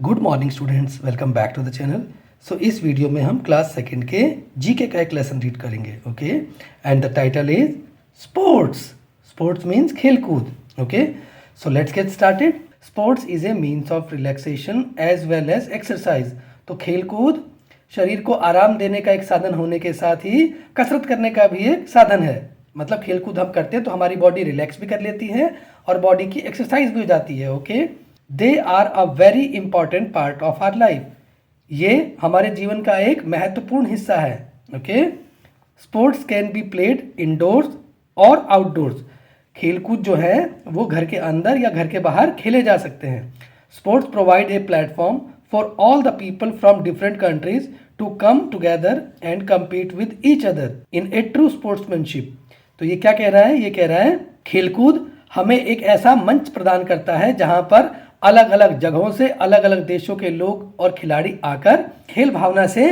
Good morning students, welcome back to the channel. So इस video में हम class second के जीके का एक लेसन रीड करेंगे। Okay, and the title is sports. Sports means खेल कूद। Okay, so let's get started. Sports is a means of relaxation as well as exercise. तो खेल कूद शरीर को आराम देने का एक साधन होने के साथ ही कसरत करने का भी एक साधन है। मतलब खेल कूद हम करते हैं तो हमारी बॉडी रिलैक्स भी कर लेती है और बॉडी की एक्सरसाइज भी हो जाती है। Okay, they are a very important part of our life. ये हमारे जीवन का एक महत्वपूर्ण हिस्सा है। Okay, sports can be played indoors और आउटडोर्स। खेलकूद जो है वो घर के अंदर या घर के बाहर खेले जा सकते हैं। Sports provide a platform for all the people from different countries to come together and compete with each other in a true sportsmanship. तो ये क्या कह रहा है? ये कह रहा है खेलकूद हमें एक ऐसा मंच प्रदान करता है जहां पर अलग अलग जगहों से अलग अलग देशों के लोग और खिलाड़ी आकर खेल भावना से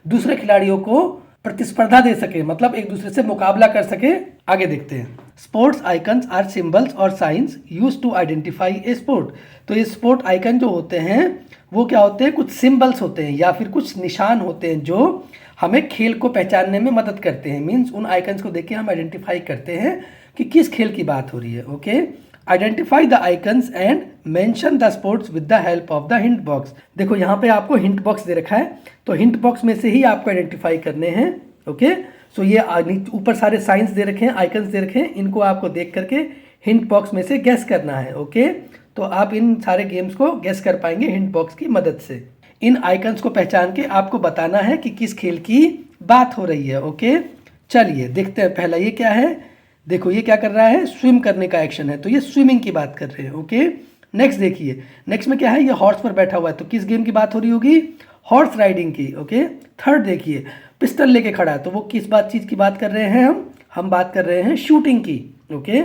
दूसरे खिलाड़ियों को प्रतिस्पर्धा दे सके, मतलब एक दूसरे से मुकाबला कर सके। आगे देखते हैं। स्पोर्ट्स आइकन्स आर सिंबल्स और signs used to identify a sport. तो ये स्पोर्ट आइकन जो होते हैं वो क्या होते हैं? कुछ सिंबल्स होते हैं या फिर कुछ निशान होते हैं जो हमें खेल को पहचानने में मदद करते हैं। मीन्स उन आइकन्स को देख के हम आइडेंटिफाई करते हैं कि किस खेल की बात हो रही है। Okay, identify the icons and mention the sports with the help of the hint box. देखो यहाँ पे आपको हिंट बॉक्स दे रखा है, तो हिंट बॉक्स में से ही आपको आइडेंटिफाई करने हैं। ओके, सो ये ऊपर सारे साइंस दे रखे हैं, आइकन्स दे रखे हैं, इनको आपको देख करके हिंट बॉक्स में से गेस करना है। ओके, तो आप इन सारे गेम्स को गेस कर पाएंगे हिंट बॉक्स की मदद से। इन आइकन्स को पहचान के आपको बताना है कि किस खेल की बात हो रही है। ओके, चलिए देखते हैं। पहला ये क्या है? देखो ये क्या कर रहा है? स्विम करने का एक्शन है, तो ये स्विमिंग की बात कर रहे हैं। ओके, नेक्स्ट देखिए। नेक्स्ट में क्या है? ये हॉर्स पर बैठा हुआ है, तो किस गेम की बात हो रही होगी? हॉर्स राइडिंग की। ओके, थर्ड देखिए, पिस्टल लेके खड़ा है, तो वो किस चीज़ की बात कर रहे हैं? हम बात कर रहे हैं शूटिंग की। ओके,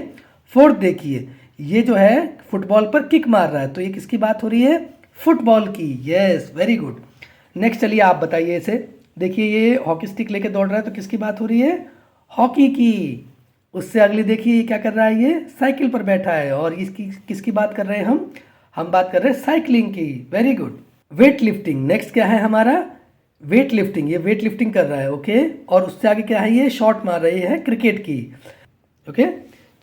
फोर्थ देखिए, ये जो है फुटबॉल पर किक मार रहा है, तो ये किसकी बात हो रही है? फुटबॉल की। Yes, very good. नेक्स्ट चलिए आप बताइए इसे। देखिए ये हॉकी स्टिक लेके दौड़ रहा है, तो किसकी बात हो रही है? हॉकी की। उससे अगली देखिए क्या कर रहा है? ये साइकिल पर बैठा है, और इसकी किसकी बात कर रहे हैं? हम बात कर रहे हैं साइकिलिंग की। Very good. Weight lifting next क्या है हमारा? वेट लिफ्टिंग, ये वेट लिफ्टिंग कर रहा है। ओके, और उससे आगे क्या है? ये शॉट मार रही है क्रिकेट की। ओके,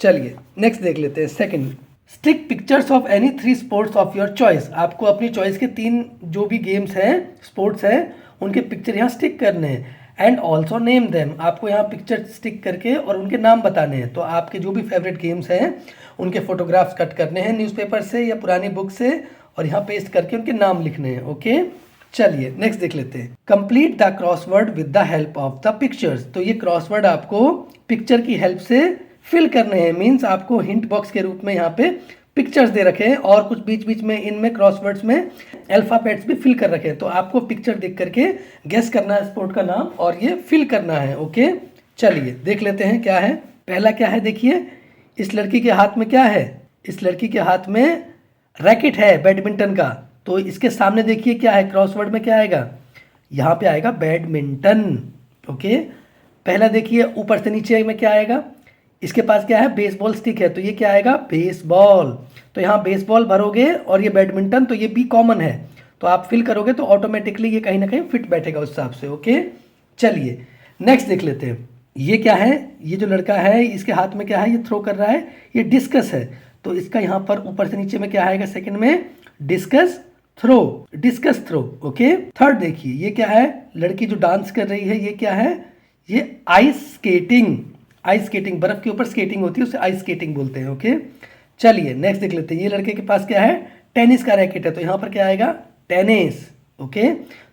चलिए नेक्स्ट देख लेते हैं। Second, stick pictures of any 3 sports of your choice. आपको अपनी चॉइस के 3 जो भी गेम्स हैं, स्पोर्ट्स हैं, उनके पिक्चर यहाँ स्टिक करने हैं। एंड ऑल्सो नेम देम, आपको यहाँ पिक्चर स्टिक करके और उनके नाम बताने हैं। तो आपके जो भी फेवरेट गेम्स हैं उनके फोटोग्राफ्स कट करने हैं न्यूज़पेपर से या पुरानी बुक से, और यहाँ पेस्ट करके उनके नाम लिखने हैं। ओके, चलिए नेक्स्ट देख लेते हैं। Complete the crossword with the help of the pictures. तो ये क्रॉसवर्ड आपको पिक्चर की हेल्प से फिल करने हैं। मीन्स आपको हिंट बॉक्स के रूप में यहाँ पे पिक्चर्स दे रखे हैं और कुछ बीच बीच में इनमें क्रॉसवर्ड्स में अल्फाबेट्स भी फिल कर रखे हैं। तो आपको पिक्चर देख करके गेस करना है स्पोर्ट का नाम और ये फिल करना है। ओके, चलिए देख लेते हैं क्या है। पहला क्या है? देखिए इस लड़की के हाथ में क्या है? इस लड़की के हाथ में रैकेट है बैडमिंटन का। तो इसके सामने देखिए क्या है? क्रॉसवर्ड में क्या आएगा? यहाँ पे आएगा बैडमिंटन। ओके, पहला देखिए ऊपर से नीचे में क्या आएगा? इसके पास क्या है? बेसबॉल स्टिक है, तो ये क्या आएगा? बेसबॉल। तो यहाँ बेसबॉल भरोगे और ये बैडमिंटन, तो ये भी कॉमन है, तो आप फिल करोगे तो ऑटोमेटिकली ये कहीं ना कहीं फिट बैठेगा उस हिसाब से। ओके, चलिए नेक्स्ट देख लेते हैं। ये क्या है? ये जो लड़का है इसके हाथ में क्या है? ये थ्रो कर रहा है, ये डिस्कस है। तो इसका यहाँ पर ऊपर से नीचे में क्या आएगा? सेकंड में discus throw, discus throw. Okay, third देखिए ये क्या है? लड़की जो डांस कर रही है, ये क्या है? ये आइस स्केटिंग। आइस स्केटिंग, बर्फ के ऊपर स्केटिंग होती है, उसे आइस स्केटिंग बोलते हैं। ओके, चलिए नेक्स्ट देख लेते हैं। ये लड़के के पास क्या है? टेनिस का रैकेट है, तो यहाँ पर क्या आएगा? टेनिस। ओके,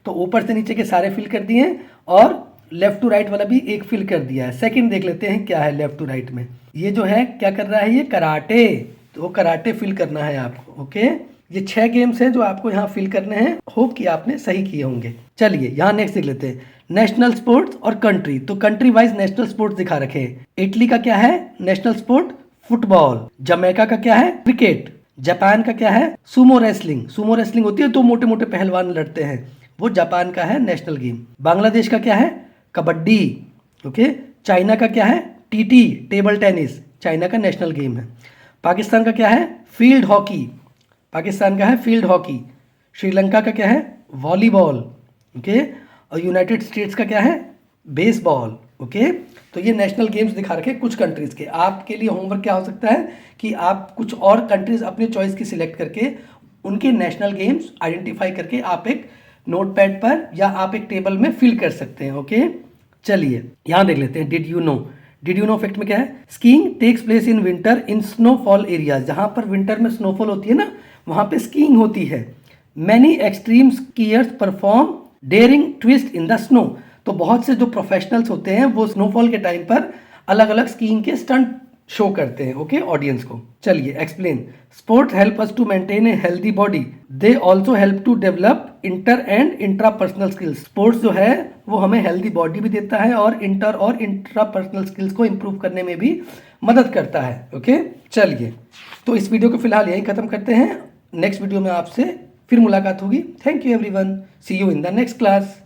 तो ऊपर से नीचे के सारे फिल कर दिए और लेफ्ट टू राइट वाला भी एक फिल कर दिया है। सेकंड देख लेते हैं क्या है लेफ्ट टू राइट में। ये जो है क्या कर रहा है? ये कराटे, तो वो कराटे फिल करना है आपको। ओके, ये 6 गेम्स हैं जो आपको यहाँ फिल करने हैं। होप कि आपने सही किए होंगे। चलिए यहाँ नेक्स्ट देख लेते हैं। नेशनल स्पोर्ट्स और कंट्री, तो कंट्री वाइज नेशनल स्पोर्ट्स दिखा रखे हैं। इटली का क्या है नेशनल स्पोर्ट? फुटबॉल। जमैका का क्या है? क्रिकेट। जापान का क्या है? Sumo wrestling. सुमो रेसलिंग होती है, 2 मोटे मोटे पहलवान लड़ते हैं, वो जापान का है नेशनल गेम। बांग्लादेश का क्या है? कबड्डी। ओके, चाइना का क्या है? टीटी, टेबल टेनिस, चाइना का नेशनल गेम है। पाकिस्तान का क्या है? फील्ड हॉकी, पाकिस्तान का है फील्ड हॉकी। श्रीलंका का क्या है, वॉलीबॉल, ओके। और यूनाइटेड स्टेट्स का क्या है, बेसबॉल, ओके। तो ये नेशनल गेम्स दिखा रखे कुछ कंट्रीज़ के। आपके लिए होमवर्क क्या हो सकता है कि आप कुछ और कंट्रीज़ अपने चॉइस की सिलेक्ट करके उनके नेशनल गेम्स आइडेंटिफाई करके आप एक नोटपैड पर या आप एक टेबल में फिल कर सकते हैं, ओके। चलिए यहाँ देख लेते हैं। डिड यू नो फैक्ट में क्या है, skiing takes place in winter in snowfall areas. जहाँ पर विंटर में स्नोफॉल होती है ना, वहाँ पे स्कीइंग होती है। Many extreme skiers perform daring twist in the snow. तो बहुत से जो प्रोफेशनल्स होते हैं वो स्नोफॉल के टाइम पर अलग अलग स्कीइंग के स्टंट शो करते हैं, ओके, ऑडियंस को। चलिए explain. Sports help us to maintain a healthy body, they also help to develop inter and intrapersonal skills. Sports जो है वो हमें हेल्दी बॉडी भी देता है और इंटर और इंट्रापर्सनल स्किल्स को इंप्रूव करने में भी मदद करता है, ओके। चलिए तो इस वीडियो को फिलहाल यहीं खत्म करते हैं। नेक्स्ट वीडियो में आपसे फिर मुलाकात होगी। Thank you everyone, see you in the next class.